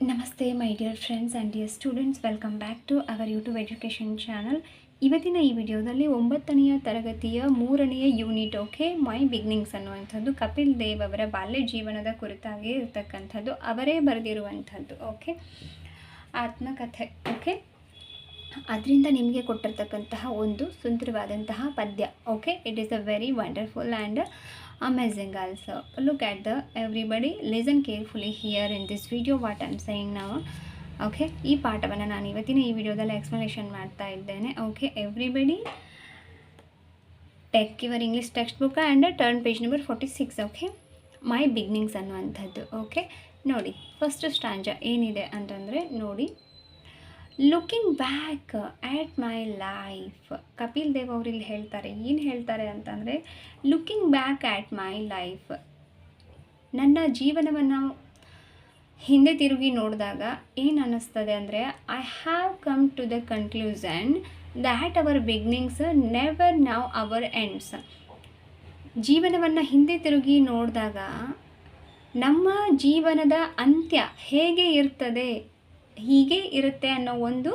ನಮಸ್ತೆ my dear friends and dear students, welcome back to our YouTube education channel. ಇವತ್ತಿನ ಈ ವಿಡಿಯೋದಲ್ಲಿ 9ನೆಯ ತರಗತಿಯ 3ನೆಯ ಯೂನಿಟ್ ಮೈ ಬಿಗಿನಿಂಗ್ಸ್ ಅನ್ನುವಂಥದ್ದು ಕಪಿಲ್ ದೇವ್ ಅವರ ಬಾಲ್ಯ ಜೀವನದ ಕುರಿತಾಗಿ ಇರತಕ್ಕಂಥದ್ದು, ಅವರೇ ಬರೆದಿರುವಂಥದ್ದು ಆತ್ಮಕಥೆ. ಅದರಿಂದ ನಿಮಗೆ ಕೊಟ್ಟಿರ್ತಕ್ಕಂತಹ ಒಂದು ಸುಂದರವಾದಂತಹ ಪದ್ಯ. It is a very wonderful and amazing also. Look at the everybody, listen carefully here in this video what I am saying now. ಈ ಪಾಠವನ್ನು ನಾನು ಇವತ್ತಿನ ಈ ವಿಡಿಯೋದಲ್ಲಿ ಎಕ್ಸ್ಪ್ಲನೇಷನ್ ಮಾಡ್ತಾ ಇದ್ದೇನೆ. Everybody take your English text book and turn page number 46. My beginnings ಅನ್ನುವಂಥದ್ದು. ನೋಡಿ, ಫಸ್ಟ್ ಸ್ಟಾಂಜ ಏನಿದೆ ಅಂತಂದರೆ ನೋಡಿ, looking back at my life. Kapil Dev ಅವರು ಇಲ್ಲಿ ಹೇಳ್ತಾರೆ, ಏನು ಹೇಳ್ತಾರೆ ಅಂತಂದರೆ, looking back at my life, ನನ್ನ ಜೀವನವನ್ನು ಹಿಂದೆ ತಿರುಗಿ ನೋಡಿದಾಗ ಏನು ಅನ್ನಿಸ್ತದೆ ಅಂದರೆ, I have come to the conclusion that our beginnings never know our ends. ಜೀವನವನ್ನು ಹಿಂದೆ ತಿರುಗಿ ನೋಡಿದಾಗ ನಮ್ಮ ಜೀವನದ ಅಂತ್ಯ ಹೇಗೆ ಇರ್ತದೆ, ಹೀಗೆ ಇರುತ್ತೆ ಅನ್ನೋ ಒಂದು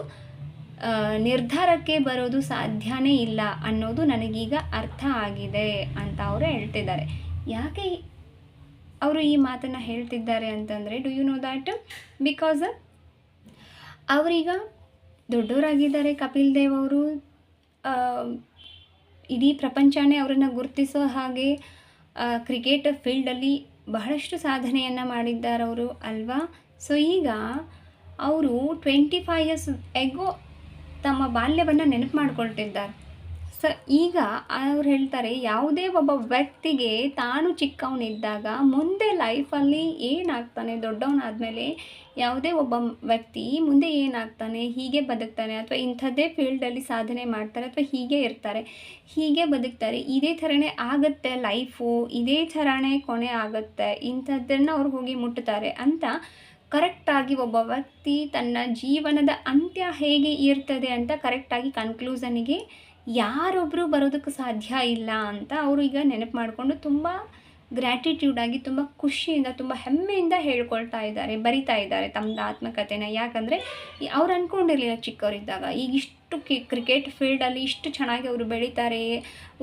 ನಿರ್ಧಾರಕ್ಕೆ ಬರೋದು ಸಾಧ್ಯನೇ ಇಲ್ಲ ಅನ್ನೋದು ನನಗೀಗ ಅರ್ಥ ಆಗಿದೆ ಅಂತ ಅವರು ಹೇಳ್ತಿದ್ದಾರೆ. ಯಾಕೆ ಅವರು ಈ ಮಾತನ್ನು ಹೇಳ್ತಿದ್ದಾರೆ ಅಂತಂದರೆ, do you know that? Because ಅವರೀಗ ದೊಡ್ಡವರಾಗಿದ್ದಾರೆ. ಕಪಿಲ್ ದೇವ್ ಅವರು ಇಡೀ ಪ್ರಪಂಚನೇ ಅವರನ್ನು ಗುರುತಿಸೋ ಹಾಗೆ ಕ್ರಿಕೆಟ್ ಫೀಲ್ಡಲ್ಲಿ ಬಹಳಷ್ಟು ಸಾಧನೆಯನ್ನು ಮಾಡಿದ್ದಾರೆ ಅವರು, ಅಲ್ವಾ? ಸೊ ಈಗ ಅವರು 25 ಇಯರ್ಸ್ ಎಗೋ ತಮ್ಮ ಬಾಲ್ಯವನ್ನು ನೆನಪು ಮಾಡ್ಕೊಳ್ತಿದ್ದಾರೆ. ಸೊ ಈಗ ಅವ್ರು ಹೇಳ್ತಾರೆ, ಯಾವುದೇ ಒಬ್ಬ ವ್ಯಕ್ತಿಗೆ ತಾನು ಚಿಕ್ಕವನಿದ್ದಾಗ ಮುಂದೆ ಲೈಫಲ್ಲಿ ಏನಾಗ್ತಾನೆ, ದೊಡ್ಡವನಾದಮೇಲೆ ಯಾವುದೇ ಒಬ್ಬ ವ್ಯಕ್ತಿ ಮುಂದೆ ಏನಾಗ್ತಾನೆ, ಹೀಗೆ ಬದುಕ್ತಾನೆ ಅಥವಾ ಇಂಥದ್ದೇ ಫೀಲ್ಡಲ್ಲಿ ಸಾಧನೆ ಮಾಡ್ತಾರೆ ಅಥವಾ ಹೀಗೆ ಇರ್ತಾರೆ, ಹೀಗೆ ಬದುಕ್ತಾರೆ, ಇದೇ ಥರನೇ ಆಗುತ್ತೆ ಲೈಫು, ಇದೇ ಥರನೇ ಕೊನೆ ಆಗುತ್ತೆ, ಇಂಥದ್ದನ್ನು ಅವ್ರು ಹೋಗಿ ಮುಟ್ತಾರೆ ಅಂತ ಕರೆಕ್ಟಾಗಿ ಒಬ್ಬ ವ್ಯಕ್ತಿ ತನ್ನ ಜೀವನದ ಅಂತ್ಯ ಹೇಗೆ ಇರ್ತದೆ ಅಂತ ಕರೆಕ್ಟಾಗಿ ಕನ್ಕ್ಲೂಷನಿಗೆ ಯಾರೊಬ್ಬರು ಬರೋದಕ್ಕೆ ಸಾಧ್ಯ ಇಲ್ಲ ಅಂತ ಅವರು ಈಗ ನೆನಪು ಮಾಡಿಕೊಂಡು ತುಂಬ ಗ್ರ್ಯಾಟಿಟ್ಯೂಡಾಗಿ, ತುಂಬ ಖುಷಿಯಿಂದ, ತುಂಬ ಹೆಮ್ಮೆಯಿಂದ ಹೇಳ್ಕೊಳ್ತಾ ಇದ್ದಾರೆ, ಬರಿತಾ ಇದ್ದಾರೆ ತಮ್ಮದು ಆತ್ಮಕಥೆನ. ಯಾಕಂದರೆ ಅವ್ರು ಅಂದ್ಕೊಂಡಿರಲಿಲ್ಲ ಚಿಕ್ಕವರಿದ್ದಾಗ ಈಗಿಷ್ಟು ಕ್ರಿಕೆಟ್ ಫೀಲ್ಡಲ್ಲಿ ಇಷ್ಟು ಚೆನ್ನಾಗಿ ಅವರು ಬೆಳೀತಾರೆ,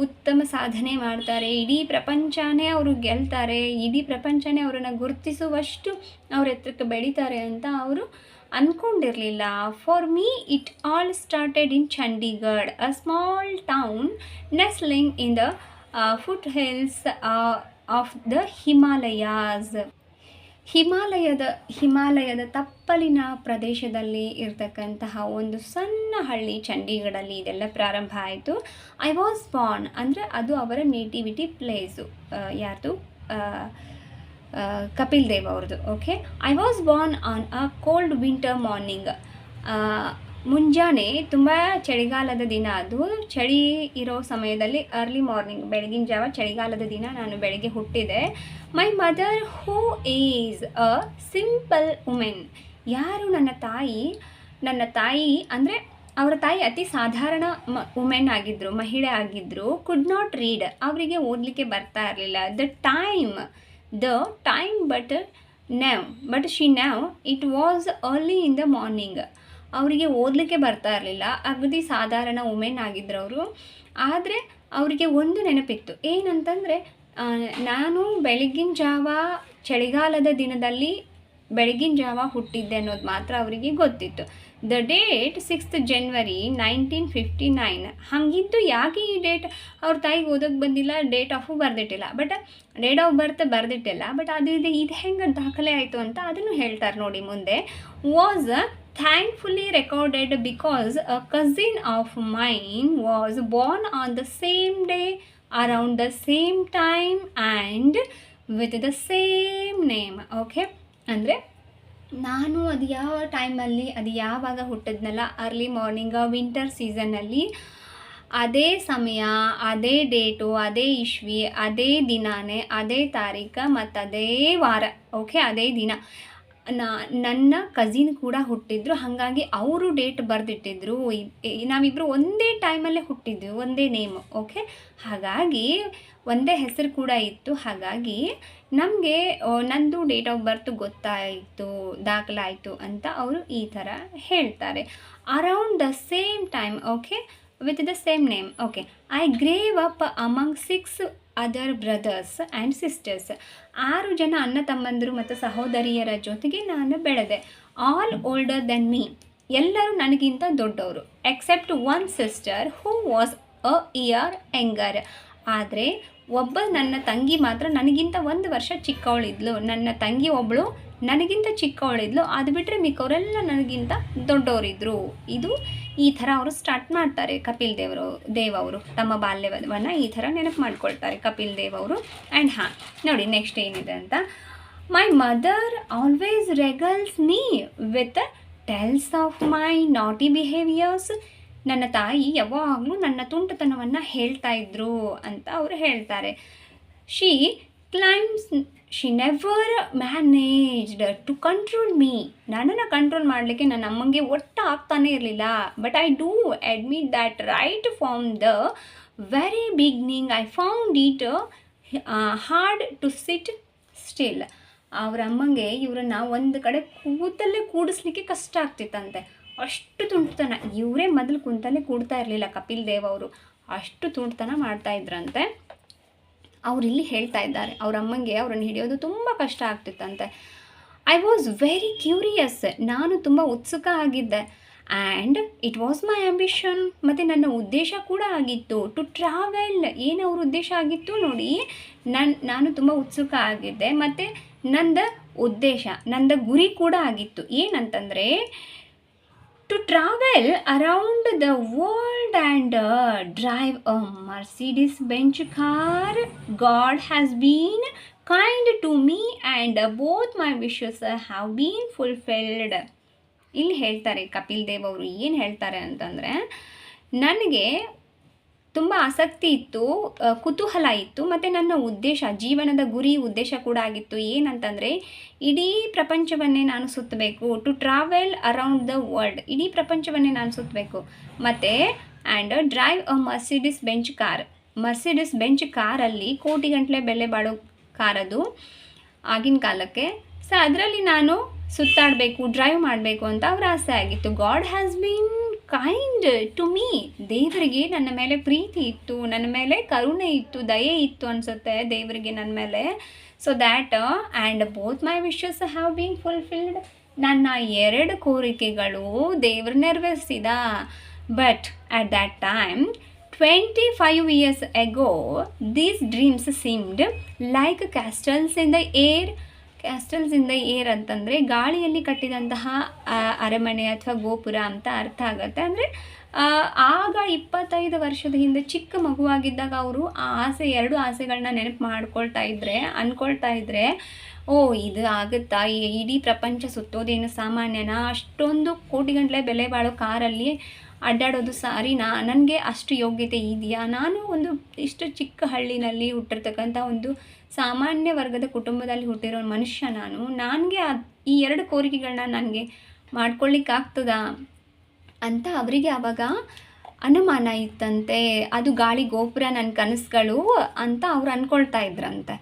ಉತ್ತಮ ಸಾಧನೆ ಮಾಡ್ತಾರೆ, ಇಡೀ ಪ್ರಪಂಚನೇ ಅವರು ಗೆಲ್ತಾರೆ, ಇಡೀ ಪ್ರಪಂಚನೇ ಅವರನ್ನು ಗುರುತಿಸುವಷ್ಟು ಅವ್ರ ಎತ್ತರಕ್ಕೆ ಬೆಳೀತಾರೆ ಅಂತ ಅವರು ಅಂದ್ಕೊಂಡಿರಲಿಲ್ಲ. For me it all started in Chandigarh, a small town nestling in the foothills of the Himalayas. ಹಿಮಾಲಯದ ತಪ್ಪಲಿನ ಪ್ರದೇಶದಲ್ಲಿ ಇರ್ತಕ್ಕಂತಹ ಒಂದು ಸಣ್ಣ ಹಳ್ಳಿ ಚಂಡೀಗಢಲ್ಲಿ ಇದೆಲ್ಲ ಪ್ರಾರಂಭ ಆಯಿತು. ಐ ವಾಸ್ ಬಾರ್ನ್ ಅಂದರೆ ಅದು ಅವರ ನೇಟಿವಿಟಿ ಪ್ಲೇಸು, ಯಾರ್ದು? ಕಪಿಲ್ ದೇವ್ ಅವ್ರದ್ದು. I was Born on a cold winter morning. ಮುಂಜಾನೆ ತುಂಬ ಚಳಿಗಾಲದ ದಿನ, ಅದು ಚಳಿ ಇರೋ ಸಮಯದಲ್ಲಿ ಅರ್ಲಿ ಮಾರ್ನಿಂಗ್, ಬೆಳಗಿನ ಜಾವ ಚಳಿಗಾಲದ ದಿನ ನಾನು ಬೆಳಗ್ಗೆ ಹುಟ್ಟಿದೆ. My mother who is a simple women. ಯಾರು? ನನ್ನ ತಾಯಿ ಅಂದರೆ ಅವರ ತಾಯಿ ಅತಿ ಸಾಧಾರಣ ವುಮೆನ್ ಆಗಿದ್ದರು, ಮಹಿಳೆ ಆಗಿದ್ದರು. ಕುಡ್ ನಾಟ್ ರೀಡ್, ಅವರಿಗೆ ಓದಲಿಕ್ಕೆ ಬರ್ತಾ ಇರಲಿಲ್ಲ. The time but she now it was early in the morning. ಅವರಿಗೆ ಓದಲಿಕ್ಕೆ ಬರ್ತಾ ಇರಲಿಲ್ಲ, ಅಗದಿ ಸಾಧಾರಣ ವುಮೆನ್ ಆಗಿದ್ದರು ಅವರು. ಆದರೆ ಅವರಿಗೆ ಒಂದು ನೆನಪಿತ್ತು, ಏನಂತಂದರೆ, ನಾನು ಬೆಳಗಿನ ಜಾವ ಚಳಿಗಾಲದ ದಿನದಲ್ಲಿ ಬೆಳಗಿನ ಜಾವ ಹುಟ್ಟಿದ್ದೆ ಅನ್ನೋದು ಮಾತ್ರ ಅವರಿಗೆ ಗೊತ್ತಿತ್ತು. The date 6th January 1959. ಹಾಗಿದ್ದು ಯಾಕೆ ಈ ಡೇಟ್ ಅವ್ರ ತಾಯಿಗೆ ಓದೋಕ್ಕೆ ಬಂದಿಲ್ಲ, ಡೇಟ್ ಆಫು ಬರೆದಿಟ್ಟಿಲ್ಲ, ಬಟ್ ಡೇಟ್ ಆಫ್ ಬರ್ತ್ ಬರೆದಿಟ್ಟಿಲ್ಲ, ಬಟ್ ಅದು ಇದು ಹೆಂಗೆ ದಾಖಲೆ ಆಯಿತು ಅಂತ ಅದನ್ನು ಹೇಳ್ತಾರೆ ನೋಡಿ ಮುಂದೆ. Was thankfully recorded because a cousin of mine was born on the same day, around the same time and with the same name. ಅಂದರೆ ನಾನು ಅದು ಯಾವ ಟೈಮಲ್ಲಿ, ಅದು ಯಾವಾಗ ಹುಟ್ಟಿದ್ನಲ್ಲ, ಅರ್ಲಿ ಮಾರ್ನಿಂಗ್ ವಿಂಟರ್ ಸೀಸನ್ನಲ್ಲಿ, ಅದೇ ಸಮಯ, ಅದೇ ಡೇಟು, ಅದೇ ಇಸ್ವಿ, ಅದೇ ದಿನಾನೇ, ಅದೇ ತಾರೀಖು ಮತ್ತು ಅದೇ ವಾರ, ಅದೇ ದಿನ ನನ್ನ ಕಸಿನ್ ಕೂಡ ಹುಟ್ಟಿದ್ರು. ಹಾಗಾಗಿ ಅವರು ಡೇಟ್ ಬರೆದಿಟ್ಟಿದ್ರು. ನಾವಿಬ್ಬರು ಒಂದೇ ಟೈಮಲ್ಲೇ ಹುಟ್ಟಿದ್ವಿ, ಒಂದೇ ನೇಮ್. ಓಕೆ, ಹಾಗಾಗಿ ಒಂದೇ ಹೆಸರು ಕೂಡ ಇತ್ತು. ಹಾಗಾಗಿ ನಮಗೆ ನಂದು ಡೇಟ್ ಆಫ್ ಬರ್ತ್ ಗೊತ್ತಾಯಿತು, ದಾಖಲಾಯಿತು ಅಂತ ಅವರು ಈ ಥರ ಹೇಳ್ತಾರೆ. Around the same time, okay, with the same name. Okay, I grave up among 6 other brothers and sisters. 6 ಜನ ಅಣ್ಣ ತಮ್ಮಂದರು ಮತ್ತು ಸಹೋದರಿಯರ ಜೊತೆಗೆ ನಾನು ಬೆಳೆದೆ. ಆಲ್ ಓಲ್ಡರ್ ದೆನ್ ಮೀ, ಎಲ್ಲರೂ ನನಗಿಂತ ದೊಡ್ಡವರು. Accept one sister who was a year younger. ಆದರೆ ಒಬ್ಬ ನನ್ನ ತಂಗಿ ಮಾತ್ರ ನನಗಿಂತ 1 ವರ್ಷ ಚಿಕ್ಕವಳಿದ್ಲು. ನನ್ನ ತಂಗಿ ಒಬ್ಬಳು ನನಗಿಂತ ಚಿಕ್ಕವಳಿದ್ಲು. ಅದು ಬಿಟ್ಟರೆ ಮಿಕ್ಕವರೆಲ್ಲ ನನಗಿಂತ ದೊಡ್ಡವರಿದ್ದರು. ಇದು ಈ ಥರ ಅವರು ಸ್ಟಾರ್ಟ್ ಮಾಡ್ತಾರೆ. ಕಪಿಲ್ ದೇವ್ ಅವರು ತಮ್ಮ ಬಾಲ್ಯವನ್ನು ಈ ಥರ ನೆನಪು ಮಾಡ್ಕೊಳ್ತಾರೆ ಕಪಿಲ್ ದೇವ್ ಅವರು. ಆ್ಯಂಡ್ ಹಾಂ, ನೋಡಿ ನೆಕ್ಸ್ಟ್ ಏನಿದೆ ಅಂತ. My mother always regales me with tales of my naughty behaviours. ನನ್ನ ತಾಯಿ ಯಾವಾಗಲೂ ನನ್ನ ತುಂಟತನವನ್ನು ಹೇಳ್ತಾ ಇದ್ರು ಅಂತ ಅವರು ಹೇಳ್ತಾರೆ. She never managed to control me. ನನ್ನನ್ನು ಕಂಟ್ರೋಲ್ ಮಾಡಲಿಕ್ಕೆ ನನ್ನ ಅಮ್ಮಂಗೆ ಒಟ್ಟು ಆಗ್ತಾನೇ ಇರಲಿಲ್ಲ. But I do admit that right from the very beginning I found it hard to sit still. ಅವ್ರ ಅಮ್ಮಂಗೆ ಇವರನ್ನು ಒಂದು ಕಡೆ ಕೂತಲ್ಲೇ ಕೂಡಿಸ್ಲಿಕ್ಕೆ ಕಷ್ಟ ಆಗ್ತಿತ್ತಂತೆ. ಅಷ್ಟು ತುಂಟತನ, ಇವರೇ ಮೊದಲು ಕುಂತಲ್ಲೇ ಕೂಡ್ತಾ ಇರಲಿಲ್ಲ ಕಪಿಲ್ ದೇವ್ ಅವರು. ಅಷ್ಟು ತುಂಟತನ ಮಾಡ್ತಾಯಿದ್ರಂತೆ. ಅವರಿಲ್ಲಿ ಹೇಳ್ತಾ ಇದ್ದಾರೆ, ಅವ್ರ ಅಮ್ಮಂಗೆ ಅವ್ರನ್ನ ಹಿಡಿಯೋದು ತುಂಬ ಕಷ್ಟ ಆಗ್ತಿತ್ತಂತೆ. ಐ ವಾಸ್ ವೆರಿ ಕ್ಯೂರಿಯಸ್, ನಾನು ತುಂಬ ಉತ್ಸುಕ ಆಗಿದ್ದೆ. And it was my ambition, ಮತ್ತು ನನ್ನ ಉದ್ದೇಶ ಕೂಡ ಆಗಿತ್ತು ಟು ಟ್ರಾವೆಲ್. ಏನು ಅವ್ರ ಉದ್ದೇಶ ಆಗಿತ್ತು ನೋಡಿ, ನಾನು ತುಂಬ ಉತ್ಸುಕ ಆಗಿದ್ದೆ. ಮತ್ತು ನಂದು ಉದ್ದೇಶ, ನಂದು ಗುರಿ ಕೂಡ ಆಗಿತ್ತು. ಏನಂತಂದರೆ to travel around the world and drive a Mercedes-Benz car. God has been kind to me and both my wishes have been fulfilled. ಇಲ್ಲಿ ಹೇಳ್ತಾರೆ ಕಪಿಲ್ ದೇವ್ ಅವರು, ಏನು ಹೇಳ್ತಾರೆ ಅಂತಂದರೆ, ನನಗೆ ತುಂಬ ಆಸಕ್ತಿ ಇತ್ತು, ಕುತೂಹಲ ಇತ್ತು, ಮತ್ತು ನನ್ನ ಉದ್ದೇಶ, ಜೀವನದ ಗುರಿ ಉದ್ದೇಶ ಕೂಡ ಆಗಿತ್ತು. ಏನಂತಂದರೆ ಇಡೀ ಪ್ರಪಂಚವನ್ನೇ ನಾನು ಸುತ್ತಬೇಕು. To travel around the world, ಇಡೀ ಪ್ರಪಂಚವನ್ನೇ ನಾನು ಸುತ್ತಬೇಕು. ಮತ್ತು and drive a Mercedes Benz car. Mercedes Benz ಕಾರಲ್ಲಿ ಕೋಟಿಗಟ್ಟಲೆ ಬೆಲೆ ಬಾಳೋ ಕಾರದು ಆಗಿನ ಕಾಲಕ್ಕೆ. ಸೊ ಅದರಲ್ಲಿ ನಾನು ಸುತ್ತಾಡಬೇಕು, ಡ್ರೈವ್ ಮಾಡಬೇಕು ಅಂತ ಅವ್ರ ಆಸೆ ಆಗಿತ್ತು. God has been kind to me. ದೇವರಿಗೆ ನನ್ನ ಮೇಲೆ ಪ್ರೀತಿ ಇತ್ತು, ನನ್ನ ಮೇಲೆ ಕರುಣೆ ಇತ್ತು, ದಯೆ ಇತ್ತು ಅನಿಸುತ್ತೆ ದೇವರಿಗೆ ನನ್ನ ಮೇಲೆ. So that and both my wishes have been fulfilled. ನನ್ನ 2 ಕೋರಿಕೆಗಳು ದೇವರು ನೆರವೇರಿಸಿದ. But at that time 25 years ago these dreams seemed like castles in the air. Castles in the air ಅಂತಂದರೆ ಗಾಳಿಯಲ್ಲಿ ಕಟ್ಟಿದಂತಹ ಅರಮನೆ ಅಥವಾ ಗೋಪುರ ಅಂತ ಅರ್ಥ ಆಗುತ್ತೆ. ಅಂದರೆ ಆಗ 25 ವರ್ಷದ ಹಿಂದೆ ಚಿಕ್ಕ ಮಗುವಾಗಿದ್ದಾಗ ಅವರು ಆ ಆಸೆ, 2 ಆಸೆಗಳನ್ನ ನೆನಪು ಅಂದ್ಕೊಳ್ತಾ ಇದ್ದರೆ ಓ ಇದು ಆಗುತ್ತಾ, ಇಡೀ ಪ್ರಪಂಚ ಸುತ್ತೋದೇನು ಸಾಮಾನ್ಯನಾ, ಅಷ್ಟೊಂದು ಕೋಟಿಗಟ್ಟಲೆ ಬೆಲೆ ಬಾಳೋ ಕಾರಲ್ಲಿ ಅಡ್ಡಾಡೋದು ಸಾರಿನಾ, ನನಗೆ ಅಷ್ಟು ಯೋಗ್ಯತೆ ಇದೆಯಾ, ನಾನು ಒಂದು ಇಷ್ಟು ಚಿಕ್ಕ ಹಳ್ಳಿನಲ್ಲಿ ಹುಟ್ಟಿರ್ತಕ್ಕಂಥ ಒಂದು ಸಾಮಾನ್ಯ ವರ್ಗದ ಕುಟುಂಬದಲ್ಲಿ ಹುಟ್ಟಿರೋ ಮನುಷ್ಯ ನನಗೆ ಈ 2 ಕೋರಿಕೆಗಳನ್ನ ನನಗೆ ಮಾಡ್ಕೊಳ್ಳಿಕ್ಕಾಗ್ತದಾ ಅಂತ ಅವರಿಗೆ ಆವಾಗ ಅನುಮಾನ ಇತ್ತಂತೆ. ಅದು ಗಾಳಿ ಗೋಪುರ ನನ್ನ ಕನಸುಗಳು ಅಂತ ಅವ್ರು ಅಂದ್ಕೊಳ್ತಾ ಇದ್ರಂತೆ.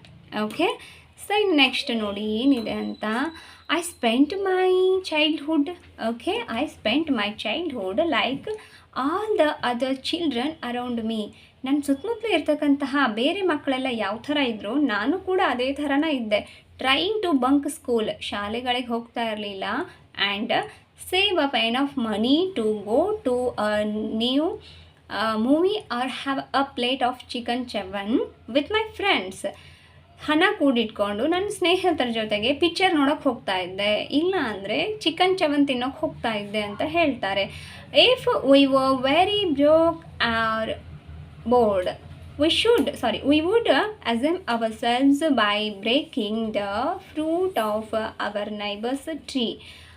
ಓಕೆ, ಸೊ ಇನ್ನು ನೆಕ್ಸ್ಟ್ ನೋಡಿ ಏನಿದೆ ಅಂತ. I spent my childhood like all the other children around me. ನನ್ನ ಸುತ್ತಮುತ್ತಲೂ ಇರ್ತಕ್ಕಂತಹ ಬೇರೆ ಮಕ್ಕಳೆಲ್ಲ ಯಾವ ಥರ ಇದ್ದರು, ನಾನು ಕೂಡ ಅದೇ ಥರನ ಇದ್ದೆ. ಟ್ರೈಯಿಂಗ್ ಟು ಬಂಕ್ ಸ್ಕೂಲ್, ಶಾಲೆಗಳಿಗೆ ಹೋಗ್ತಾ ಇರಲಿಲ್ಲ. And save up enough money to go to a new movie or have a plate of chicken chow mein with my friends. ಹಣ ಕೂಡಿಟ್ಕೊಂಡು ನನ್ನ ಸ್ನೇಹಿತರ ಜೊತೆಗೆ ಪಿಕ್ಚರ್ ನೋಡೋಕ್ಕೆ ಹೋಗ್ತಾ ಇದ್ದೆ, ಇಲ್ಲ ಅಂದರೆ ಚಿಕನ್ ಚೆವನ್ ತಿನ್ನೋಕ್ಕೆ ಹೋಗ್ತಾ ಇದ್ದೆ ಅಂತ ಹೇಳ್ತಾರೆ. If we were very broke or bored, we would assume ourselves by breaking the fruit of our neighbor's tree.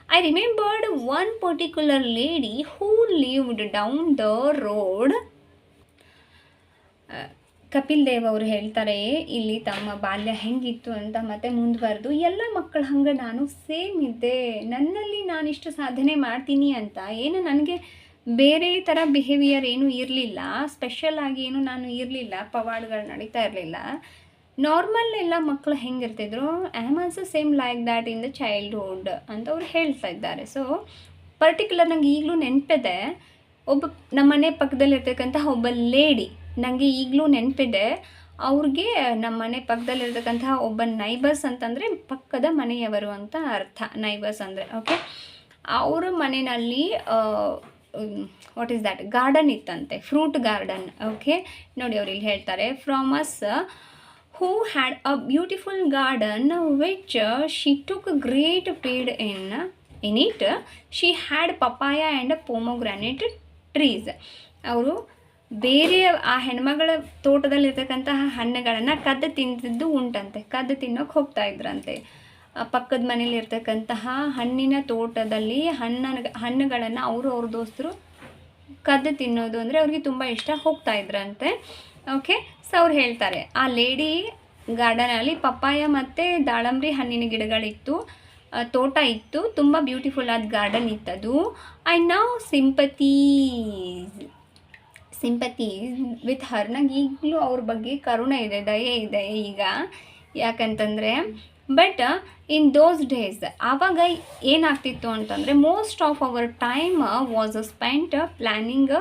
I remembered one particular lady who lived down the road. Kapil Dev ಅವರು ಹೇಳ್ತಾರೆ ಇಲ್ಲಿ ತಮ್ಮ ಬಾಲ್ಯ ಹೆಂಗಿತ್ತು ಅಂತ, ಮತ್ತು ಮುಂದುವರೆದು ಎಲ್ಲ ಮಕ್ಕಳು ಹಂಗೆ ನಾನು ಸೇಮ್ ಇದ್ದೆ, ನನ್ನಲ್ಲಿ ನಾನಿಷ್ಟು ಸಾಧನೆ ಮಾಡ್ತೀನಿ ಅಂತ ಏನು ನನಗೆ ಬೇರೆ ಥರ ಬಿಹೇವಿಯರ್ ಏನೂ ಇರಲಿಲ್ಲ, ಸ್ಪೆಷಲ್ ಆಗಿ ಏನು ನಾನು ಇರಲಿಲ್ಲ, ಪವಾಡ್ಗಳು ನಡೀತಾ ಇರಲಿಲ್ಲ. ನಾರ್ಮಲ್ ಎಲ್ಲ ಮಕ್ಕಳು ಹೆಂಗಿರ್ತಿದ್ರು, I am also same like that in the childhood ಅಂತ ಅವ್ರು ಹೇಳ್ತಾ ಇದ್ದಾರೆ. ಸೊ ಪರ್ಟಿಕ್ಯುಲರ್ ನಂಗೆ ಈಗಲೂ ನೆನಪಿದೆ, ಒಬ್ಬ ನಮ್ಮ ಮನೆ ಪಕ್ಕದಲ್ಲಿರ್ತಕ್ಕಂತಹ ಒಬ್ಬ ಲೇಡಿ ನನಗೆ ಈಗಲೂ ನೆನಪಿದೆ. ಅವ್ರಿಗೆ ನಮ್ಮ ಮನೆ ಪಕ್ಕದಲ್ಲಿರ್ತಕ್ಕಂತಹ ಒಬ್ಬ ನೈಬರ್ಸ್ ಅಂತಂದರೆ ಪಕ್ಕದ ಮನೆಯವರು ಅಂತ ಅರ್ಥ, ನೈಬರ್ಸ್ ಅಂದರೆ. ಓಕೆ, ಅವರ ಮನೆಯಲ್ಲಿ ವಾಟ್ ಈಸ್ ದ್ಯಾಟ್ ಗಾರ್ಡನ್ ಇತ್ತಂತೆ, ಫ್ರೂಟ್ ಗಾರ್ಡನ್. ಓಕೆ, ನೋಡಿ ಅವ್ರು ಇಲ್ಲಿ ಹೇಳ್ತಾರೆ, from us who had a beautiful garden which she took great pride in it. She had papaya and pomegranate trees. ಅವರು ಬೇರೆ ಆ ಹೆಣ್ಮಗಳ ತೋಟದಲ್ಲಿರ್ತಕ್ಕಂತಹ ಹಣ್ಣುಗಳನ್ನು ಕದ್ದು ತಿಂದಿದ್ದು ಉಂಟಂತೆ, ಕದ್ದು ತಿನ್ನೋಕೆ ಹೋಗ್ತಾ ಇದ್ರಂತೆ. ಪಕ್ಕದ ಮನೇಲಿ ಇರ್ತಕ್ಕಂತಹ ಹಣ್ಣಿನ ತೋಟದಲ್ಲಿ ಹಣ್ಣುಗಳನ್ನು ಅವ್ರ ದೋಸ್ತರು ಕದ್ದು ತಿನ್ನೋದು ಅಂದರೆ ಅವ್ರಿಗೆ ತುಂಬ ಇಷ್ಟ, ಹೋಗ್ತಾ ಇದ್ರಂತೆ. ಓಕೆ, ಸೊ ಅವ್ರು ಹೇಳ್ತಾರೆ ಆ ಲೇಡಿ ಗಾರ್ಡನಲ್ಲಿ ಪಪ್ಪಾಯ ಮತ್ತು ದಾಳಂಬ್ರಿ ಹಣ್ಣಿನ ಗಿಡಗಳಿತ್ತು, ತೋಟ ಇತ್ತು, ತುಂಬ ಬ್ಯೂಟಿಫುಲ್ ಆದ ಗಾರ್ಡನ್ ಇತ್ತದು. I now sympathise with her. ನಂಗೆ ಈಗಲೂ ಅವ್ರ ಬಗ್ಗೆ ಕರುಣೆ ಇದೆ, ದಯೆ ಇದೆ ಈಗ. ಯಾಕಂತಂದರೆ ಬಟ್ ಇನ್ ದೋಸ್ ಡೇಸ್ ಆವಾಗ ಏನಾಗ್ತಿತ್ತು ಅಂತಂದರೆ, most of our time was spent planning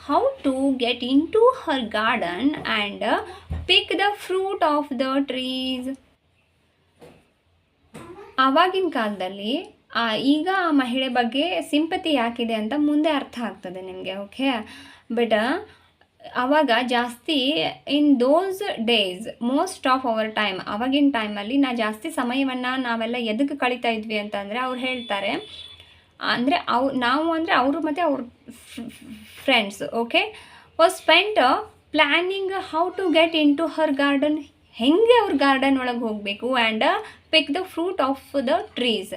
how to get into her garden and pick the fruit of the trees. ಆವಾಗಿನ ಕಾಲದಲ್ಲಿ ಈಗ ಆ ಮಹಿಳೆ ಬಗ್ಗೆ ಸಿಂಪತಿ ಯಾಕಿದೆ ಅಂತ ಮುಂದೆ ಅರ್ಥ ಆಗ್ತದೆ ನಿಮಗೆ. ಓಕೆ, ಬಟ್ ಆವಾಗ ಜಾಸ್ತಿ in those days most of our time, ಆವಾಗಿನ ಟೈಮಲ್ಲಿ ಜಾಸ್ತಿ ಸಮಯವನ್ನು ನಾವೆಲ್ಲ ಎದಕ್ಕೆ ಕಳೀತಾ ಇದ್ವಿ ಅಂತಂದರೆ, ಅವ್ರು ಹೇಳ್ತಾರೆ ಅಂದರೆ ನಾವು ಅಂದರೆ ಅವರು ಮತ್ತು ಅವ್ರ friends. Okay, was spent planning how to get into her garden, ಹೆಂಗೆ ಅವ್ರ ಗಾರ್ಡನ್ ಒಳಗೆ ಹೋಗಬೇಕು, and pick the fruit of the trees,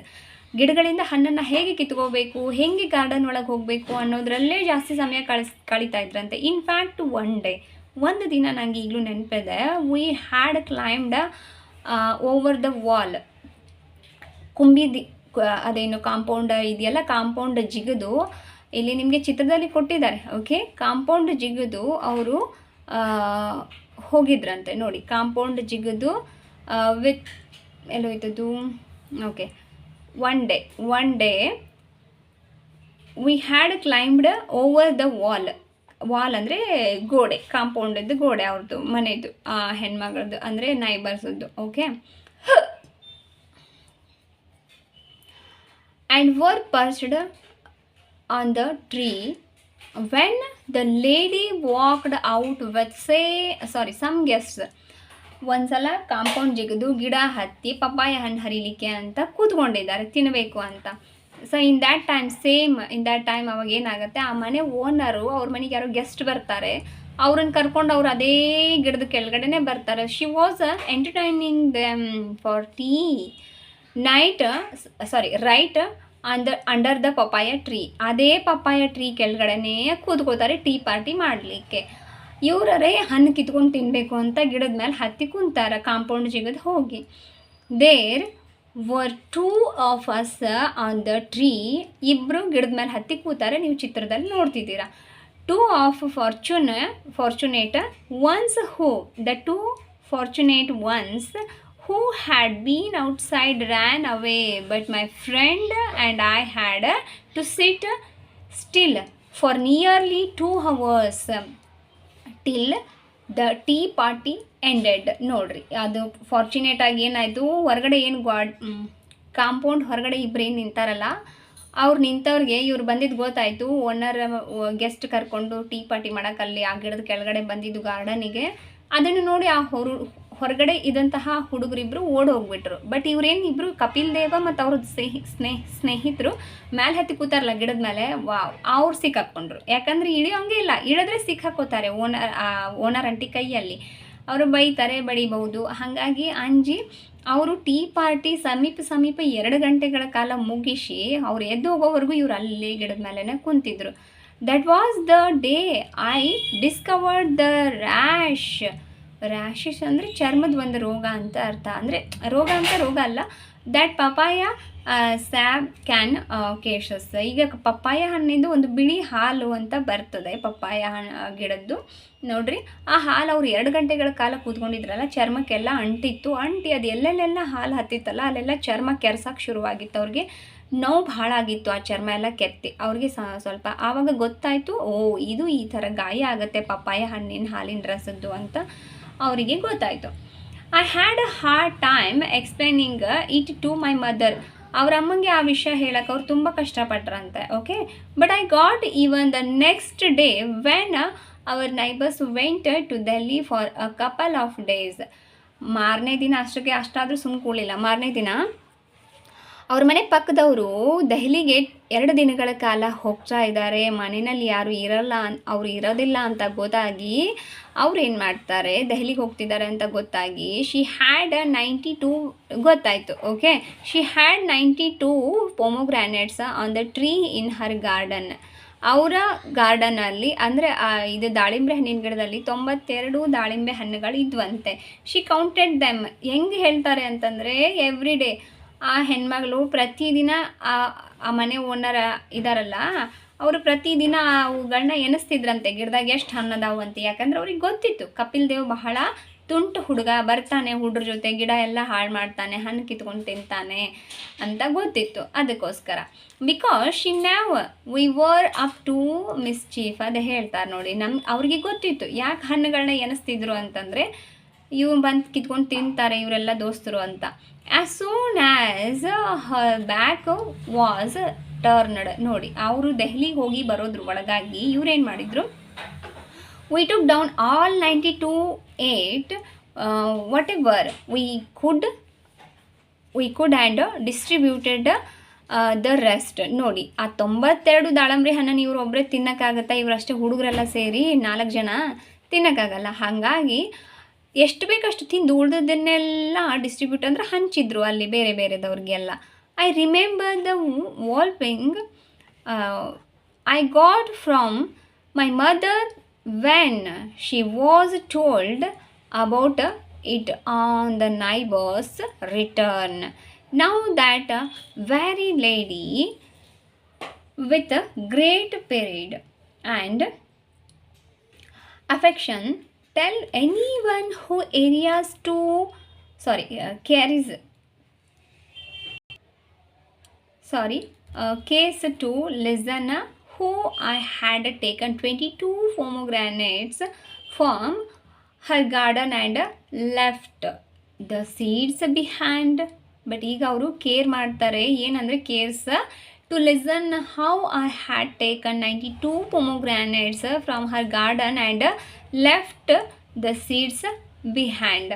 ಗಿಡಗಳಿಂದ ಹಣ್ಣನ್ನು ಹೇಗೆ ಕಿತ್ಕೋಬೇಕು, ಹೇಗೆ ಗಾರ್ಡನ್ ಒಳಗೆ ಹೋಗಬೇಕು ಅನ್ನೋದ್ರಲ್ಲೇ ಜಾಸ್ತಿ ಸಮಯ ಕಳೀತಾ ಇದ್ರಂತೆ. ಇನ್ಫ್ಯಾಕ್ಟ್ ಒಂದು ದಿನ ನನಗೆ ಈಗಲೂ ನೆನಪಿದೆ, V had climbed over the wall, ಅದೇನು ಕಾಂಪೌಂಡ್ ಇದೆಯಲ್ಲ, ಕಾಂಪೌಂಡ್ ಜಿಗಿದು, ಇಲ್ಲಿ ನಿಮಗೆ ಚಿತ್ರದಲ್ಲಿ ಕೊಟ್ಟಿದ್ದಾರೆ. ಓಕೆ, ಕಾಂಪೌಂಡ್ ಜಿಗಿದು ಅವರು ಹೋಗಿದ್ರಂತೆ. ನೋಡಿ, ಕಾಂಪೌಂಡ್ ಜಿಗಿದು ವಿತ್ ಎಲ್ಲೋಯ್ತದ್ದು. Okay, one day we had climbed over the wall ಅಂದರೆ ಗೋಡೆ, ಕಾಂಪೌಂಡದ್ದು ಗೋಡೆ, ಅವ್ರದ್ದು ಮನೆಯದು, ಹೆಣ್ಮಗಳದ್ದು ಅಂದರೆ ನೈಬರ್ಸದ್ದು. Okay, and were perched on the tree when the lady walked out with some guests. ಒಂದ್ಸಲ ಕಾಂಪೌಂಡ್ ಜಿಗಿದು ಗಿಡ ಹತ್ತಿ ಪಪ್ಪಾಯ ಹಣ್ಣು ಹರಿಲಿಕ್ಕೆ ಅಂತ ಕೂತ್ಕೊಂಡಿದ್ದಾರೆ, ತಿನ್ನಬೇಕು ಅಂತ. ಸೊ ಇನ್ ದ್ಯಾಟ್ ಟೈಮ್ ಅವಾಗ ಏನಾಗುತ್ತೆ, ಆ ಮನೆ ಓನರು ಅವ್ರ ಮನೆಗೆ ಯಾರೋ ಗೆಸ್ಟ್ ಬರ್ತಾರೆ, ಅವ್ರನ್ನ ಕರ್ಕೊಂಡು ಅವ್ರು ಅದೇ ಗಿಡದ ಕೆಳಗಡೆನೆ ಬರ್ತಾರೆ. She was entertaining them for tea right under the papaya tree. ಅದೇ ಪಪ್ಪಾಯ ಟ್ರೀ ಕೆಳಗಡೆನೇ ಕೂತ್ಕೋತಾರೆ ಟೀ ಪಾರ್ಟಿ ಮಾಡಲಿಕ್ಕೆ. ಇವರೇ ಹಣ್ಣು ಕಿತ್ಕೊಂಡು ತಿನ್ನಬೇಕು ಅಂತ ಗಿಡದ ಮೇಲೆ ಹತ್ತಿ ಕುಂತಾರೆ, ಕಾಂಪೌಂಡ್ ಜಿಗದು ಹೋಗಿ. There were 2 of us on the tree. ಇಬ್ಬರು ಗಿಡದ ಮೇಲೆ ಹತ್ತಿ ಕೂತಾರೆ, ನೀವು ಚಿತ್ರದಲ್ಲಿ ನೋಡ್ತಿದ್ದೀರಾ. 2 of fortunate ones the 2 fortunate ones who had been outside ran away, but my friend and I had to sit still for nearly 2 hours till the tea party ended. ನೋಡ್ರಿ, ಅದು fortunate ಆಗಿ ಏನಾಯಿತು, ಹೊರಗಡೆ ಏನು ಕಾಂಪೌಂಡ್ ಹೊರಗಡೆ ಇಬ್ಬರೇನು ನಿಂತಾರಲ್ಲ, ಅವ್ರು ನಿಂತವ್ರಿಗೆ ಇವ್ರು ಬಂದಿದ್ದು ಗೊತ್ತಾಯಿತು. ಓನರ್ ಗೆಸ್ಟ್ ಕರ್ಕೊಂಡು ಟೀ ಪಾರ್ಟಿ ಮಾಡೋಕ್ಕಲ್ಲಿ ಆ ಗಿಡದ ಕೆಳಗಡೆ ಬಂದಿದ್ದು ಗಾರ್ಡನಿಗೆ. ಅದನ್ನು ನೋಡಿ ಆ ಹೊರಗಡೆ ಇದ್ದಂತಹ ಹುಡುಗರಿಬ್ಬರು ಓಡಿ ಹೋಗ್ಬಿಟ್ರು. ಬಟ್ ಇವರೇನು ಇಬ್ಬರು ಕಪಿಲ್ ದೇವ ಮತ್ತು ಅವ್ರ ಸ್ನೇಹಿತರು ಮೇಲೆ ಹತ್ತಿ ಕೂತಾರಲ್ಲ ಗಿಡದ ಮೇಲೆ, ಅವ್ರು ಸಿಕ್ಕಾಕ್ಕೊಂಡ್ರು. ಯಾಕಂದರೆ ಇಳಿಯೋಂಗೆ ಇಲ್ಲ, ಇಳಿದ್ರೆ ಸಿಕ್ಕಾಕೋತಾರೆ ಓನರ್ ಅಂಟಿ ಕೈಯಲ್ಲಿ, ಅವರು ಬೈತಾರೆ, ಬಡಿಬಹುದು. ಹಾಗಾಗಿ ಅಂಜಿ ಅವರು ಟೀ ಪಾರ್ಟಿ ಸಮೀಪ 2 ಗಂಟೆಗಳ ಕಾಲ ಮುಗಿಸಿ ಅವ್ರು ಎದ್ದು ಹೋಗೋವರೆಗೂ ಇವ್ರು ಅಲ್ಲೇ ಗಿಡದ ಮೇಲೇ ಕುಂತಿದ್ರು. That was the day I discovered the rash rashes ಅಂದರೆ ಚರ್ಮದ ಒಂದು ರೋಗ ಅಂತ ಅರ್ಥ. ಅಂದರೆ ರೋಗ ಅಲ್ಲ, that papaya sap can causes. ಈಗ ಪಪ್ಪಾಯ ಹಣ್ಣಿಂದು ಒಂದು ಬಿಳಿ ಹಾಲು ಅಂತ ಬರ್ತದೆ ಪಪ್ಪಾಯ ಗಿಡದ್ದು. ನೋಡ್ರಿ, ಆ ಹಾಲು ಅವ್ರು 2 ಗಂಟೆಗಳ ಕಾಲ ಕೂತ್ಕೊಂಡಿದ್ರಲ್ಲ, ಚರ್ಮಕ್ಕೆಲ್ಲ ಅಂಟಿ ಅದು ಎಲ್ಲೆಲ್ಲೆಲ್ಲ ಹಾಲು ಹತ್ತಿತ್ತಲ್ಲ ಅಲ್ಲೆಲ್ಲ ಚರ್ಮ ಕೆರ್ಸಕ್ಕೆ ಶುರುವಾಗಿತ್ತು. ಅವ್ರಿಗೆ ನೋವು ಭಾಳ ಆಗಿತ್ತು, ಆ ಚರ್ಮ ಎಲ್ಲ ಕೆತ್ತಿ. ಅವ್ರಿಗೆ ಸ್ವಲ್ಪ ಆವಾಗ ಗೊತ್ತಾಯಿತು, ಇದು ಈ ಥರ ಗಾಯ ಆಗುತ್ತೆ ಪಪ್ಪಾಯ ಹಣ್ಣಿನ ಹಾಲಿನ ರಸದ್ದು ಅಂತ ಅವರಿಗೆ ಗೊತ್ತಾಯಿತು. I had a hard time explaining it to my mother. ಅವ್ರ ಅಮ್ಮಂಗೆ ಆ ವಿಷಯ ಹೇಳಕ್ಕೆ ಅವ್ರು ತುಂಬ ಕಷ್ಟಪಟ್ರಂತೆ. Okay, but I got even the next day when our neighbours went to Delhi for a couple of days. ಮಾರನೇ ದಿನ ಅಷ್ಟಾದರೂ ಸುಮ್ಮ ಕೂಡಲಿಲ್ಲ. ಮಾರನೇ ದಿನ ಅವ್ರ ಮನೆ ಪಕ್ಕದವರು ದೆಹಲಿಗೆ 2 ದಿನಗಳ ಕಾಲ ಹೋಗ್ತಾ ಇದ್ದಾರೆ. ಮನೆಯಲ್ಲಿ ಯಾರು ಅವ್ರು ಇರೋದಿಲ್ಲ ಅಂತ ಗೊತ್ತಾಗಿ ಅವ್ರು ಏನು ಮಾಡ್ತಾರೆ, ದೆಹಲಿಗೆ ಹೋಗ್ತಿದ್ದಾರೆ ಅಂತ ಗೊತ್ತಾಗಿ ಶಿ ಹ್ಯಾಡ್ 92 ಗೊತ್ತಾಯಿತು. Okay, she had 92 pomegranates on the tree in her garden. ಅವರ ಗಾರ್ಡನಲ್ಲಿ ಅಂದರೆ ಇದು ದಾಳಿಂಬೆ ಹಣ್ಣಿನ ಗಿಡದಲ್ಲಿ 92 ದಾಳಿಂಬೆ ಹಣ್ಣುಗಳು ಇದ್ವಂತೆ. She counted them. ಹೆಂಗೆ ಹೇಳ್ತಾರೆ ಅಂತಂದರೆ, ಎವ್ರಿ ಡೇ ಆ ಹೆಣ್ಮಗಳು ಪ್ರತಿದಿನ ಆ ಮನೆ ಓನರ್ ಇದಾರಲ್ಲ ಅವರು ಪ್ರತಿದಿನ ಅವುಗಳನ್ನ ಎನಿಸ್ತಿದ್ರಂತೆ, ಗಿಡದಾಗ ಎಷ್ಟು ಹಣ್ಣದಾವು ಅಂತ. ಯಾಕಂದ್ರೆ ಅವ್ರಿಗೆ ಗೊತ್ತಿತ್ತು ಕಪಿಲ್ ದೇವ್ ಬಹಳ ತುಂಟು ಹುಡುಗ, ಬರ್ತಾನೆ ಹುಡ್ರ ಜೊತೆ ಗಿಡ ಎಲ್ಲ ಹಾಳು ಮಾಡ್ತಾನೆ, ಹಣ್ಣು ಕಿತ್ಕೊಂಡು ತಿಂತಾನೆ ಅಂತ ಗೊತ್ತಿತ್ತು. ಅದಕ್ಕೋಸ್ಕರ because she knew we were up to mischief. ಅದೇ ಹೇಳ್ತಾರೆ ನೋಡಿ, ಅವ್ರಿಗೆ ಗೊತ್ತಿತ್ತು ಯಾಕೆ ಹಣ್ಣುಗಳನ್ನ ಎನಿಸ್ತಿದ್ರು ಅಂತಂದರೆ, ಇವು ಬಂದು ಕಿತ್ಕೊಂಡು ತಿಂತಾರೆ ಇವರೆಲ್ಲ ದೋಸ್ತರು ಅಂತ. As soon as Har back was turned. ನೋಡಿ, ಅವರು ದೆಹಲಿಗೆ ಹೋಗಿ ಬರೋದ್ರ ಒಳಗಾಗಿ ಇವ್ರೇನು ಮಾಡಿದರು, we took down all 92 eight what ever we could and distributed the rest. ನೋಡಿ, ಆ 92 ದಾಳಂಬ್ರಿ ಹಣ್ಣನ್ನು ಇವರು ಒಬ್ಬರೇ ತಿನ್ನೋಕ್ಕಾಗತ್ತಾ? ಇವರಷ್ಟೇ ಹುಡುಗರೆಲ್ಲ ಸೇರಿ 4 ಜನ ತಿನ್ನೋಕ್ಕಾಗಲ್ಲ. ಹಾಗಾಗಿ ಎಷ್ಟು ಬೇಕಷ್ಟು ತಿಂದು ಉಳಿದದನ್ನೆಲ್ಲ ಡಿಸ್ಟ್ರಿಬ್ಯೂಟ್ ಅಂದರೆ ಹಂಚಿದ್ರು ಅಲ್ಲಿ ಬೇರೆ ಬೇರೆದವ್ರಿಗೆಲ್ಲ. I remember the walloping I got from my mother when she was told about it on the neighbours return. Now that very lady with great period and affection tell anyone who case to listen who I had taken 22 pomegranates from her garden and left the seeds behind. But ಈಗ ಅವರು care ಮಾಡ್ತಾರೆ, ಏನಂದರೆ CARES to listen how I had taken 92 pomegranates from her garden and left the seeds behind.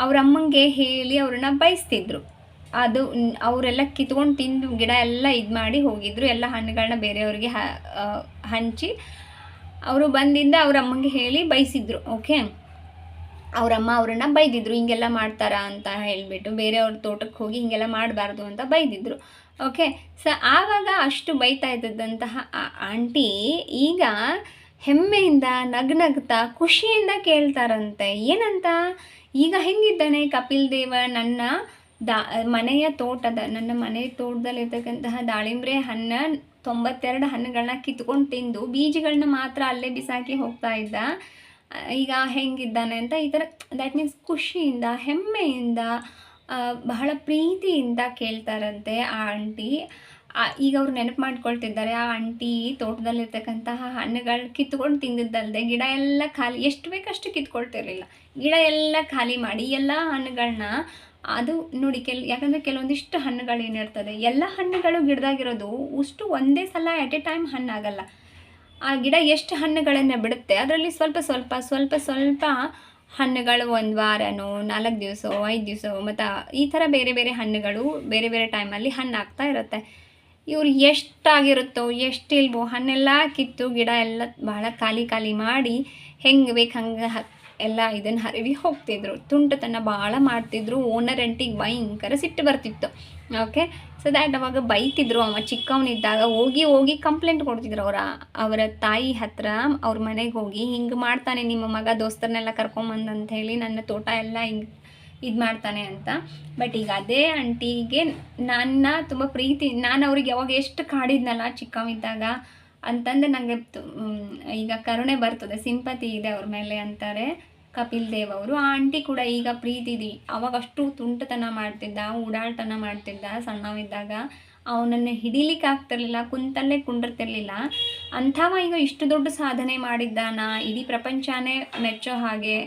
ಅವ್ರ ಅಮ್ಮಂಗೆ ಹೇಳಿ ಅವ್ರನ್ನ ಬಯಸ್ತಿದ್ರು. ಅದು ಅವರೆಲ್ಲ ಕಿತ್ಕೊಂಡು ತಿಂದು ಗಿಡ ಎಲ್ಲ ಇದು ಮಾಡಿ ಹೋಗಿದ್ರು. ಎಲ್ಲ ಹಣ್ಣುಗಳನ್ನ ಬೇರೆಯವ್ರಿಗೆ ಹಂಚಿ ಅವರು ಬಂದಿಂದ ಅವ್ರ ಅಮ್ಮಂಗೆ ಹೇಳಿ ಬಯಸಿದ್ರು. ಓಕೆ, ಅವರಮ್ಮ ಅವರನ್ನು ಬೈದಿದ್ರು, ಹಿಂಗೆಲ್ಲ ಮಾಡ್ತಾರಾ ಅಂತ ಹೇಳಿಬಿಟ್ಟು, ಬೇರೆಯವ್ರ ತೋಟಕ್ಕೆ ಹೋಗಿ ಹಿಂಗೆಲ್ಲ ಮಾಡಬಾರ್ದು ಅಂತ ಬೈದಿದ್ರು. ಓಕೆ, ಆವಾಗ ಅಷ್ಟು ಬೈತಾ ಇದ್ದಂತಹ ಆ ಆಂಟಿ ಈಗ ಹೆಮ್ಮೆಯಿಂದ ನಗ್ನಗ್ತಾ ಖುಷಿಯಿಂದ ಕೇಳ್ತಾರಂತೆ. ಏನಂತ, ಈಗ ಹೆಂಗಿದ್ದಾನೆ ಕಪಿಲ್ ದೇವ, ನನ್ನ ಮನೆಯ ತೋಟದಲ್ಲಿರ್ತಕ್ಕಂತಹ ದಾಳಿಂಬ್ರೆ ಹಣ್ಣು 92 ಹಣ್ಣುಗಳನ್ನ ಕಿತ್ಕೊಂಡು ತಿಂದು ಬೀಜಗಳನ್ನ ಮಾತ್ರ ಅಲ್ಲೇ ಬಿಸಾಕಿ ಹೋಗ್ತಾ ಇದ್ದ, ಈಗ ಹೆಂಗಿದ್ದಾನೆ ಅಂತ ಈ ಥರ, ದ್ಯಾಟ್ ಮೀನ್ಸ್ ಖುಷಿಯಿಂದ ಹೆಮ್ಮೆಯಿಂದ ಬಹಳ ಪ್ರೀತಿಯಿಂದ ಕೇಳ್ತಾರಂತೆ ಆ ಆಂಟಿ. ಈಗ ಅವ್ರು ನೆನಪು ಮಾಡ್ಕೊಳ್ತಿದ್ದಾರೆ, ಆ ಆಂಟಿ ತೋಟದಲ್ಲಿರ್ತಕ್ಕಂತಹ ಹಣ್ಣುಗಳು ಕಿತ್ಕೊಂಡು ತಿಂದಿದ್ದಲ್ಲದೆ ಗಿಡ ಎಲ್ಲ ಖಾಲಿ, ಎಷ್ಟು ಬೇಕಷ್ಟು ಕಿತ್ಕೊಳ್ತಿರ್ಲಿಲ್ಲ, ಗಿಡ ಎಲ್ಲ ಖಾಲಿ ಮಾಡಿ ಎಲ್ಲ ಹಣ್ಣುಗಳನ್ನ ಅದು ನೋಡಿ ಯಾಕಂದರೆ ಕೆಲವೊಂದಿಷ್ಟು ಹಣ್ಣುಗಳು ಏನಿರ್ತದೆ, ಎಲ್ಲ ಹಣ್ಣುಗಳು ಗಿಡದಾಗಿರೋದು ಅಷ್ಟು ಒಂದೇ ಸಲ ಎಟ್ ಎ ಟೈಮ್ ಹಣ್ಣಾಗಲ್ಲ. ಆ ಗಿಡ ಎಷ್ಟು ಹಣ್ಣುಗಳನ್ನು ಬಿಡುತ್ತೆ ಅದರಲ್ಲಿ ಸ್ವಲ್ಪ ಸ್ವಲ್ಪ ಹಣ್ಣುಗಳು 1 ವಾರನೋ 4 ದಿವಸ 5 ದಿವಸ ಮತ್ತು ಈ ಥರ ಬೇರೆ ಬೇರೆ ಹಣ್ಣುಗಳು ಬೇರೆ ಬೇರೆ ಟೈಮಲ್ಲಿ ಹಣ್ಣು ಆಗ್ತಾ ಇರುತ್ತೆ. ಇವ್ರು ಎಷ್ಟಾಗಿರುತ್ತೋ ಎಷ್ಟಿಲ್ವೋ ಹಣ್ಣೆಲ್ಲ ಕಿತ್ತು ಗಿಡ ಎಲ್ಲ ಬಹಳ ಖಾಲಿ ಮಾಡಿ ಹೆಂಗೆ ಬೇಕು ಹಂಗೆ ಎಲ್ಲ ಇದನ್ನು ಹರಿವಿ ಹೋಗ್ತಿದ್ರು. ತುಂಟತನ ಭಾಳ ಮಾಡ್ತಿದ್ರು. ಓನರ್ ಅಂಟಿಗೆ ಭಯಂಕರ ಸಿಟ್ಟು ಬರ್ತಿತ್ತು. ಓಕೆ, ಸೊ ದ್ಯಾಟ್ ಅವಾಗ ಬೈತಿದ್ರು. ಅವ ಚಿಕ್ಕವನಿದ್ದಾಗ ಹೋಗಿ ಕಂಪ್ಲೇಂಟ್ ಕೊಡ್ತಿದ್ರು ಅವರ ತಾಯಿ ಹತ್ರ, ಅವ್ರ ಮನೆಗೆ ಹೋಗಿ ಹಿಂಗೆ ಮಾಡ್ತಾನೆ ನಿಮ್ಮ ಮಗ, ದೋಸ್ತರನ್ನೆಲ್ಲ ಕರ್ಕೊಂಬಂದು ಅಂತ ಹೇಳಿ ನನ್ನ ತೋಟ ಎಲ್ಲ ಹಿಂಗೆ ಇದು ಮಾಡ್ತಾನೆ ಅಂತ. ಬಟ್ ಈಗ ಅದೇ ಆಂಟಿಗೆ ನನ್ನ ತುಂಬ ಪ್ರೀತಿ, ನಾನು ಅವ್ರಿಗೆ ಯಾವಾಗ ಎಷ್ಟು ಕಾಡಿದ್ನಲ್ಲ ಚಿಕ್ಕವಿದ್ದಾಗ ಅಂತಂದು ನನಗೆ ಈಗ ಕರುಣೆ ಬರ್ತದೆ, ಸಿಂಪತಿ ಇದೆ ಅವ್ರ ಮೇಲೆ ಅಂತಾರೆ ಕಪಿಲ್ ದೇವ್ ಅವರು. ಆ ಆಂಟಿ ಕೂಡ ಈಗ ಪ್ರೀತಿ ಇದೆ. ಅವಾಗ ಅಷ್ಟು ತುಂಟತನ ಮಾಡ್ತಿದ್ದ, ಉಡಾಳ್ತನ ಮಾಡ್ತಿದ್ದ ಸಣ್ಣವಿದ್ದಾಗ, ಅವನನ್ನು ಹಿಡಿಲಿಕ್ಕೆ ಆಗ್ತಿರ್ಲಿಲ್ಲ, ಕುಂತಲ್ಲೇ ಕುಂಡಿರ್ತಿರ್ಲಿಲ್ಲ. ಅಂಥವ ಈಗ ಇಷ್ಟು ದೊಡ್ಡ ಸಾಧನೆ ಮಾಡಿದ್ದಾನ, ಇಡೀ ಪ್ರಪಂಚನೇ ಮೆಚ್ಚೋ ಹಾಗೆ,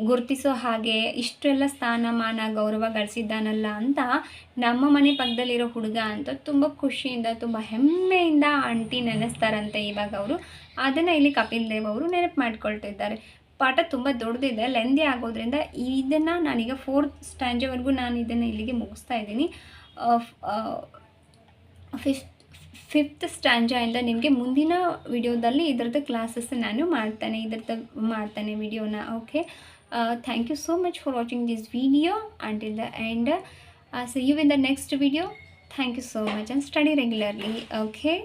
ಗುರುತಿಸೋ ಹಾಗೆ ಇಷ್ಟೆಲ್ಲ ಸ್ಥಾನಮಾನ ಗೌರವ ಗಳಿಸಿದ್ದಾನಲ್ಲ ಅಂತ ನಮ್ಮ ಮನೆ ಪಕ್ಕದಲ್ಲಿರೋ ಹುಡುಗ ಅಂತ ತುಂಬ ಖುಷಿಯಿಂದ, ತುಂಬ ಹೆಮ್ಮೆಯಿಂದ ಆಂಟಿ ನೆನೆಸ್ತಾರಂತೆ ಇವಾಗ ಅವರು. ಅದನ್ನು ಇಲ್ಲಿ ಕಪಿಲ್ ದೇವ್ ಅವರು ನೆನಪು ಮಾಡ್ಕೊಳ್ತಿದ್ದಾರೆ. ಪಾಠ ತುಂಬ ದೊಡ್ಡದಿದೆ, ಲೆಂದಿ ಆಗೋದ್ರಿಂದ ಇದನ್ನು ನಾನೀಗ 4th ಸ್ಟ್ಯಾಂಜವರೆಗೂ ನಾನು ಇದನ್ನು ಇಲ್ಲಿಗೆ ಮುಗಿಸ್ತಾ ಇದ್ದೀನಿ. 5th ಸ್ಟ್ಯಾಂಜಾಯಿಂದ ನಿಮಗೆ ಮುಂದಿನ ವಿಡಿಯೋದಲ್ಲಿ ಇದರದ್ದು ಕ್ಲಾಸಸ್ ನಾನು ಮಾಡ್ತೇನೆ ವಿಡಿಯೋನ. Okay, thank you so much for watching this video until the end. See you in the next video. Thank you so much and study regularly. Okay.